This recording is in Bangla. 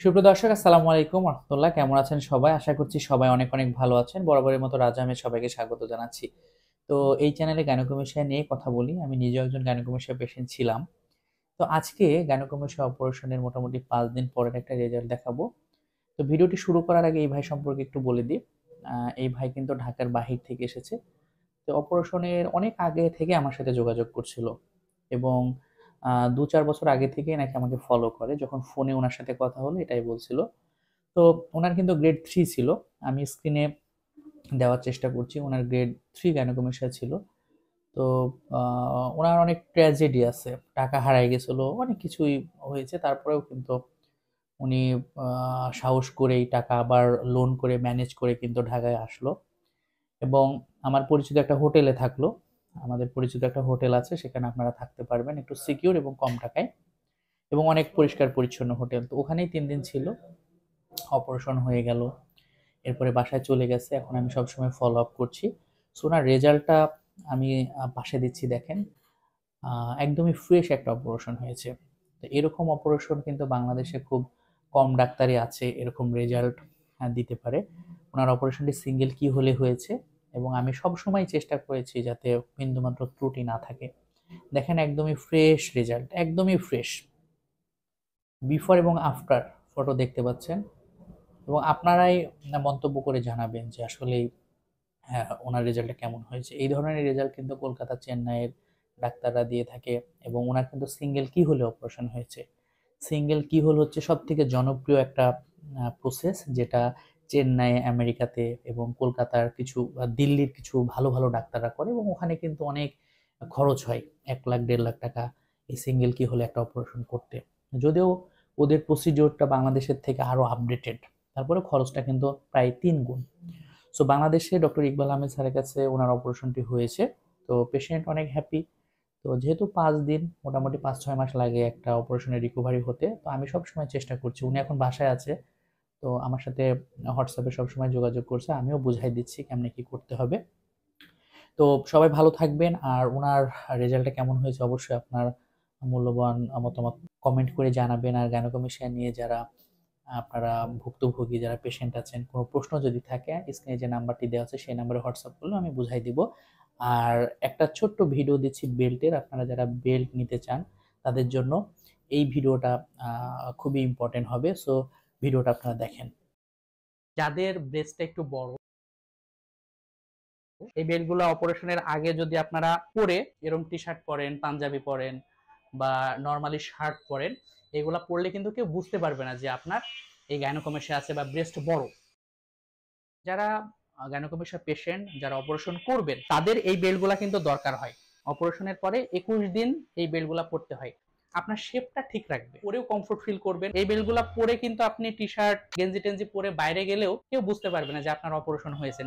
সুপ্রিয় দর্শক, আসসালামু আলাইকুম রহমতুল্লাহ। কেমন আছেন সবাই? আশা করছি সবাই অনেক অনেক ভালো আছেন। বরাবরের মতো রাজা আহমেদ সবাইকে স্বাগত জানাচ্ছি। তো এই চ্যানেলে গাইনোকমেশিয়া নিয়ে কথা বলি। আমি নিজেও একজন গাইনোকমেশিয়া পেশেন্ট ছিলাম। তো আজকে গাইনোকমেশিয়া অপারেশনের মোটামুটি ৫ দিন পরের একটা রেজাল্ট দেখাবো। তো ভিডিওটি শুরু করার আগে এই ভাই সম্পর্কে একটু বলে দিই। এই ভাই কিন্তু ঢাকার বাহির থেকে এসেছে। তো অপারেশনের অনেক আগে থেকে আমার সাথে যোগাযোগ করছিল এবং ২-৪ বছর আগে থেকেই নাকি আমাকে ফলো করে। যখন ফোনে উনার সাথে কথা হলো এটাই বলছিল। তো উনার কিন্তু গ্রেড 3 ছিল। আমি স্ক্রিনে দেওয়ার চেষ্টা করছি। উনার গ্রেড 3 গাইনোকমেশিয়া ছিল। তো উনার অনেক ট্র্যাজেডি আছে। টাকা হারায় গেছিল, অনেক কিছুই হয়েছে। তারপরেও কিন্তু উনি সাহস করে এই টাকা আবার লোন করে ম্যানেজ করে কিন্তু ঢাকায় আসলো এবং আমার পরিচিত একটা হোটেলে থাকলো। আমাদের পরিচিত একটা হোটেল আছে, সেখানে আপনারা থাকতে পারবেন একটু সিকিউর এবং কম টাকায় এবং অনেক পরিষ্কার পরিচ্ছন্ন হোটেল। তো ওখানেই ৩ দিন ছিল। অপারেশন হয়ে গেল। এরপরে বাসায় চলে গেছে। এখন আমি সবসময় ফলো আপ করছি। সো ওনার রেজাল্টটা আমি পাশে দিচ্ছি দেখেন। একদমই ফ্রেশ একটা অপারেশন হয়েছে। তো এরকম অপারেশন কিন্তু বাংলাদেশে খুব কম ডাক্তারই আছে এরকম রেজাল্ট দিতে পারে। ওনার অপারেশনটি সিঙ্গেল কি হলে হয়েছে এবং আমি সবসময় চেষ্টা করেছি যাতে বিন্দুমাত্র ত্রুটি না থাকে। দেখেন একদমই ফ্রেশ রেজাল্ট, একদমই ফ্রেশ। বিফোর এবং আফটার ফটো দেখতে পাচ্ছেন এবং আপনারাই মন্তব্য করে জানাবেন যে আসলেই হ্যাঁ, ওনার রেজাল্টটা কেমন হয়েছে। এই ধরনের রেজাল্ট কিন্তু কলকাতা, চেন্নাইয়ের ডাক্তাররা দিয়ে থাকে এবং ওনার কিন্তু সিঙ্গেল কিহোলে অপারেশন হয়েছে। সিঙ্গেল কিহোল হচ্ছে সবথেকে জনপ্রিয় একটা প্রসেস, যেটা চেন্নাই, আমেরিকাতে এবং কলকাতার কিছু দিল্লির কিছু ভালো, ভালো ডাক্তাররা করে এবং ওখানে কিন্তু অনেক খরচ হয়। ১,০০,০০০, ১,৫০,০০০ টাকা এই সিঙ্গেল কিহোলে একটা অপারেশন করতে। যদিও ওদের প্রসিডিওরটা বাংলাদেশের থেকে আরো আপডেটেড। তারপরেও খরচটা কিন্তু প্রায় ৩ গুণ। সো বাংলাদেশে ডক্টর ইকবাল আহমেদ স্যারের কাছে ওনার অপারেশনটি হয়েছে। তো পেশেন্ট অনেক হ্যাপি। তো যেহেতু ৫ দিন মোটামুটি ৫-৬ মাস লাগে একটা অপারেশনের রিকভারি হতে। তো আমি সবসময় চেষ্টা করছি। উনি এখন বাসায় আছে। তো আমার সাথে হোয়াটসঅ্যাপে সবসময় যোগাযোগ করছে। আমিও বুঝাই দিচ্ছি কেমনে কি করতে হবে। তো সবাই ভালো থাকবেন। আর উনার রেজাল্টটা কেমন হয়েছে অবশ্যই আপনার মূল্যবান মতামত কমেন্ট করে জানাবেন। আর গাইনোকমেশিয়া নিয়ে যারা আপনারা ভুক্তভোগী, যারা পেশেন্ট আছেন, কোনো প্রশ্ন যদি থাকে স্ক্রিনে যে নাম্বারটি দেওয়া আছে সেই নাম্বারে হোয়াটসঅ্যাপ করলে আমি বুঝাই দিব। আর একটা ছোট্ট ভিডিও দিচ্ছি বেল্টের, আপনারা যারা বেল্ট নিতে চান তাদের জন্য এই ভিডিওটা খুবই ইম্পর্টেন্ট হবে। সো ভিডিওটা আপনারা দেখেন। যাদের ব্রেস্টটা একটু বড়, এই বেল্টগুলো অপারেশনের আগে যদি আপনারা পরে এরকম টি শার্ট পরেন, পাঞ্জাবি পরেন বা নর্মালি শার্ট পরেন, এগুলা পরলে কিন্তু কেউ বুঝতে পারবে না যে আপনার এই গাইনোকমেশিয়া আছে বা ব্রেস্ট বড়। যারা গাইনোকমেশিয়া পেশেন্ট, যারা অপারেশন করবেন, তাদের এই বেল্টগুলা কিন্তু দরকার হয়। অপারেশনের পরে ২১ দিন এই বেল্টগুলা পরতে হয়। আপনার শেপটা ঠিক রাখবে, পরেও কমফোর্ট ফিল করবেন। এই বেল্টগুলা পরে কিন্তু আপনি টি শার্ট, গেঞ্জি টেঞ্জি পরে বাইরে গেলেও কেউ বুঝতে পারবে না যে আপনার অপারেশন হয়েছে।